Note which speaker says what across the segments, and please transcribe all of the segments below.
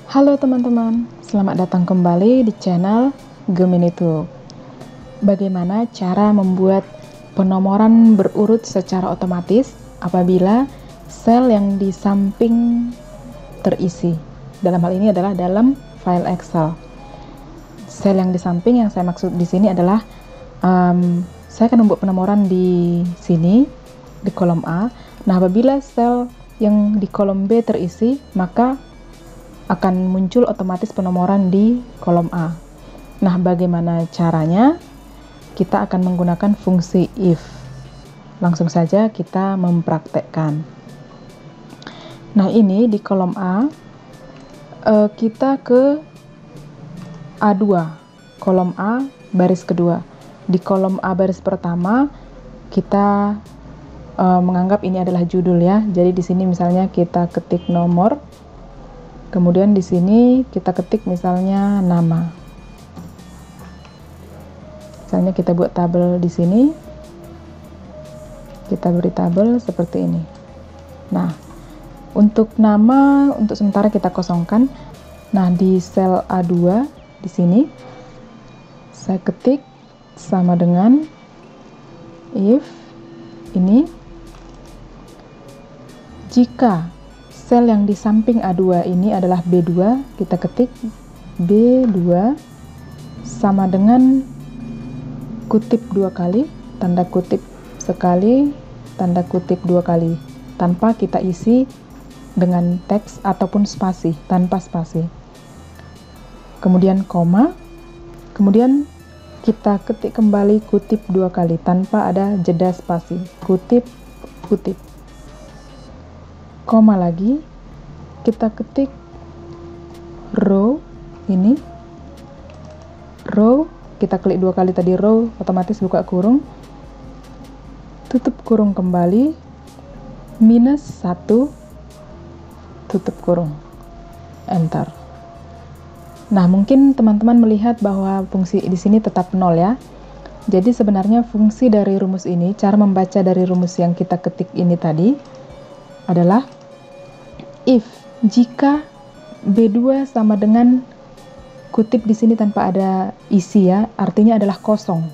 Speaker 1: Halo teman-teman, selamat datang kembali di channel Gemini Tube. Bagaimana cara membuat penomoran berurut secara otomatis apabila sel yang di samping terisi? Dalam hal ini adalah dalam file Excel. Sel yang di samping yang saya maksud di sini adalah saya akan membuat penomoran di sini di kolom A. Nah, apabila sel yang di kolom B terisi, maka akan muncul otomatis penomoran di kolom A. Nah, bagaimana caranya? Kita akan menggunakan fungsi if. Langsung saja kita mempraktekkan. Nah, ini di kolom A, kita ke A2, kolom A baris kedua. Di kolom A baris pertama, kita menganggap ini adalah judul ya. Jadi di sini misalnya kita ketik nomor. Kemudian di sini kita ketik misalnya nama. Misalnya kita buat tabel di sini. Kita beri tabel seperti ini. Nah, untuk nama untuk sementara kita kosongkan. Nah, di sel A2 di sini saya ketik sama dengan if ini jika sel yang di samping A2 ini adalah B2, kita ketik B2 sama dengan kutip dua kali, tanda kutip sekali, tanda kutip dua kali, tanpa kita isi dengan teks ataupun spasi, tanpa spasi. Kemudian koma, kemudian kita ketik kembali kutip dua kali tanpa ada jeda spasi, kutip, kutip. Koma lagi, kita ketik row ini, row, kita klik dua kali tadi row, otomatis buka kurung, tutup kurung kembali, minus 1, tutup kurung, enter. Nah, mungkin teman-teman melihat bahwa fungsi di sini tetap 0 ya. Jadi sebenarnya fungsi dari rumus ini, cara membaca dari rumus yang kita ketik ini tadi adalah if jika B2 sama dengan kutip di sini tanpa ada isi ya, artinya adalah kosong.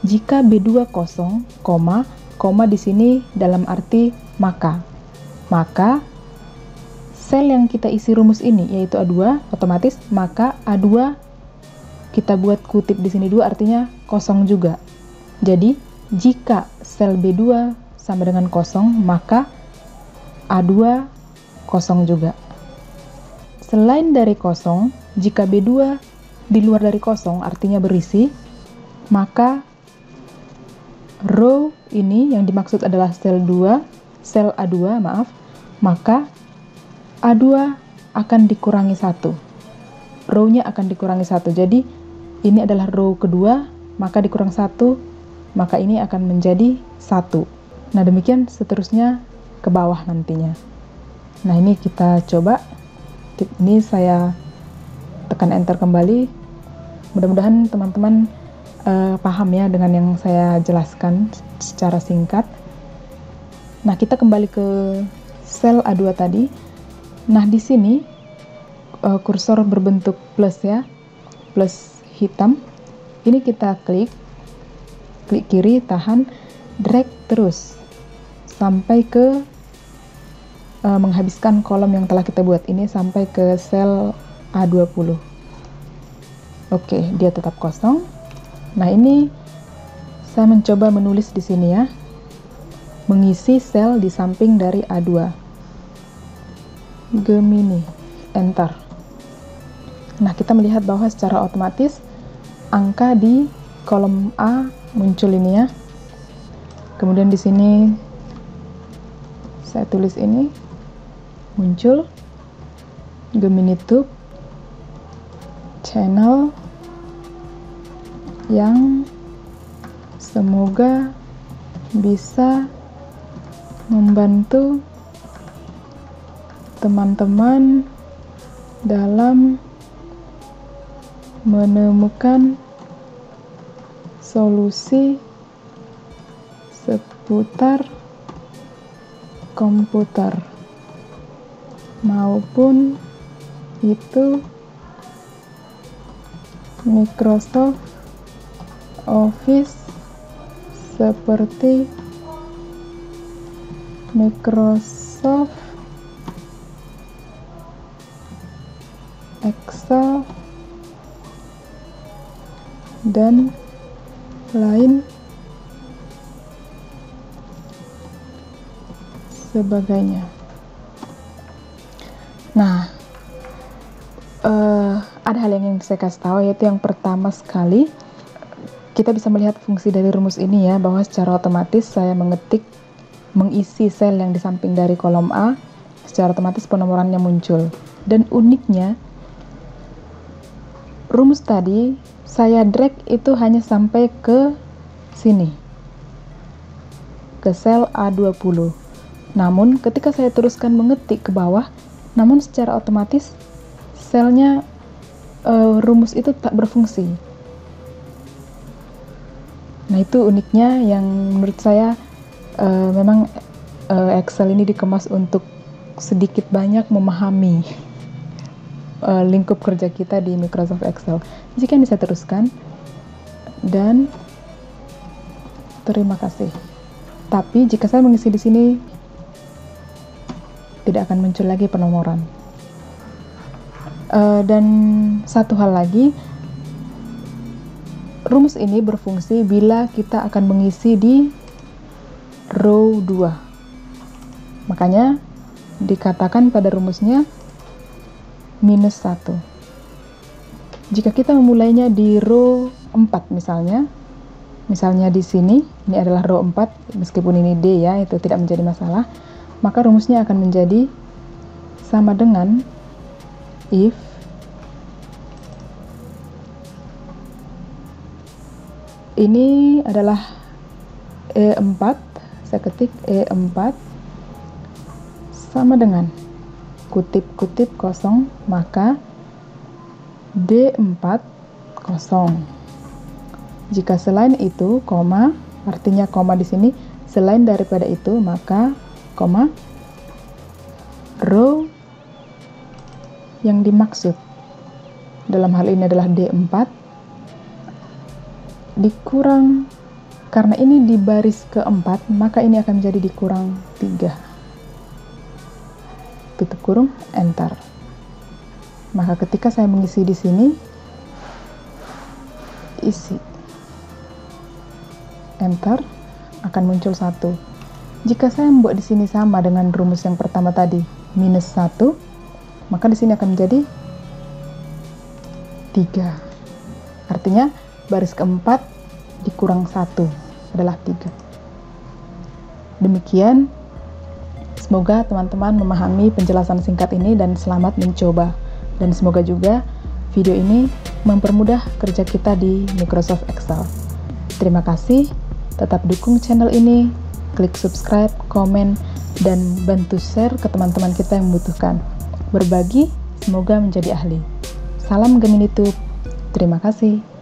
Speaker 1: Jika B2 kosong, koma di sini dalam arti maka sel yang kita isi rumus ini yaitu A2 otomatis, maka A2 kita buat kutip di sini 2 artinya kosong juga. Jadi jika sel B2 sama dengan kosong, maka A2 kosong juga. Selain dari kosong, jika B2 di luar dari kosong artinya berisi, maka row ini yang dimaksud adalah sel A2, maka A2 akan dikurangi 1. Row-nya akan dikurangi 1. Jadi ini adalah row kedua, maka dikurang 1, maka ini akan menjadi 1. Nah, demikian seterusnya ke bawah nantinya. Nah, ini kita coba. Ini saya tekan enter kembali. Mudah-mudahan teman-teman paham ya dengan yang saya jelaskan secara singkat. Nah, kita kembali ke sel A2 tadi. Nah, di sini kursor berbentuk plus ya, plus hitam. Ini kita klik kiri, tahan, drag terus sampai ke menghabiskan kolom yang telah kita buat ini sampai ke sel A20. Oke, dia tetap kosong. Nah, ini saya mencoba menulis di sini ya, mengisi sel di samping dari A2. Gemini, enter. Nah, kita melihat bahwa secara otomatis angka di kolom A muncul ini ya. Kemudian di sini saya tulis ini muncul Gemini Tube channel yang semoga bisa membantu teman-teman dalam menemukan solusi seputar komputer maupun itu Microsoft Office seperti Microsoft Excel dan lain sebagainya. Nah, ada hal yang ingin saya kasih tahu, yaitu yang pertama sekali, kita bisa melihat fungsi dari rumus ini ya, bahwa secara otomatis saya mengisi sel yang di samping dari kolom A, secara otomatis penomorannya muncul. Dan uniknya, rumus tadi saya drag itu hanya sampai ke sini, ke sel A20. Namun ketika saya teruskan mengetik ke bawah, namun secara otomatis selnya rumus itu tak berfungsi. Nah, itu uniknya yang menurut saya memang Excel ini dikemas untuk sedikit banyak memahami lingkup kerja kita di Microsoft Excel. Jika bisa teruskan, dan terima kasih. Tapi jika saya mengisi di sini, tidak akan muncul lagi penomoran. Dan satu hal lagi, rumus ini berfungsi bila kita akan mengisi di row 2. Makanya dikatakan pada rumusnya -1. Jika kita memulainya di row 4 misalnya di sini, ini adalah row 4, meskipun ini D ya, itu tidak menjadi masalah, maka rumusnya akan menjadi sama dengan if ini adalah E4, saya ketik E4 sama dengan kutip-kutip kosong, maka D4 kosong. Jika selain itu, koma, artinya koma di sini selain daripada itu, maka koma, row yang dimaksud dalam hal ini adalah D4 dikurang, karena ini di baris keempat, maka ini akan menjadi dikurang 3. Tutup kurung, enter. Maka ketika saya mengisi di sini, isi, enter, akan muncul 1. Jika saya membuat di sini sama dengan rumus yang pertama tadi, -1, maka di sini akan menjadi 3. Artinya baris keempat dikurang 1 adalah 3. Demikian, semoga teman-teman memahami penjelasan singkat ini dan selamat mencoba. Dan semoga juga video ini mempermudah kerja kita di Microsoft Excel. Terima kasih, tetap dukung channel ini, klik subscribe, komen, dan bantu share ke teman-teman kita yang membutuhkan. Berbagi, semoga menjadi ahli. Salam Geminitube, terima kasih.